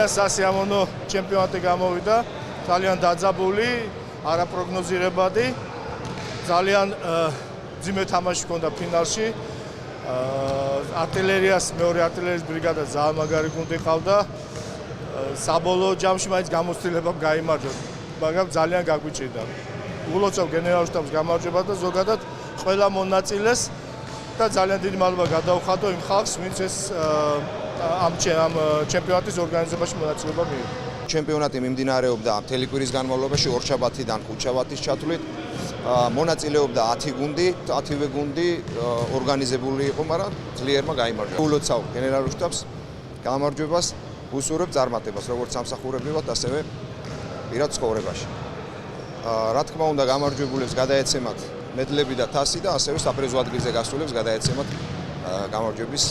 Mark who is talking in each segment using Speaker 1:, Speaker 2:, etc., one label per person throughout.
Speaker 1: ძალიან სასიამოვნო ჩემპიონატი გამოვიდა, ძალიან დაძაბული, არაპროგნოზირებადი, ძალიან ძიმე თამაში ჰქონდა ფინალში. არტილერიას მეორე არტილერიის ბრიგადა ძალიან მაგარი გუნდი ყავდა. საბოლოო ჯამში მაინც გამოცდილებამ გაიმარჯვა, მაგრამ ძალიან გაგვიჭირდა. ულოცავ გენერალ შტაბს გამარჯვება და ზოგადად ყველა მონაწილეს და ძალიან დიდი მადლობა გადავხადო იმ ხალხს, ვინც ეს ამ ჩემპიონატის ორგანიზებაში მონაწილეობა მიიღო.
Speaker 2: ჩემპიონატი მიმდინარეობდა მთელი კვირის განმავლობაში ორშაბათიდან ხუთშაბათის ჩათვლით. მონაწილეობდა 10 გუნდი, 10-ვე გუნდი ორგანიზებული იყო, მაგრამ ძლიერმა გაიმარჯვა. ულოცავ გენერალ შტაბს გამარჯვებას, უსურვებ წარმატებას, როგორც სამსახურებრივად, ასევე პირად ცხოვრებაში. რა თქმა უნდა, გამარჯვებულებს გადაეცემათ მედლები და თასი და ასევე საპრიზო ადგილზე გასულებს გადაეცემათ გამარჯვების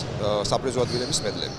Speaker 2: საპრიზო ადგილების მედლები.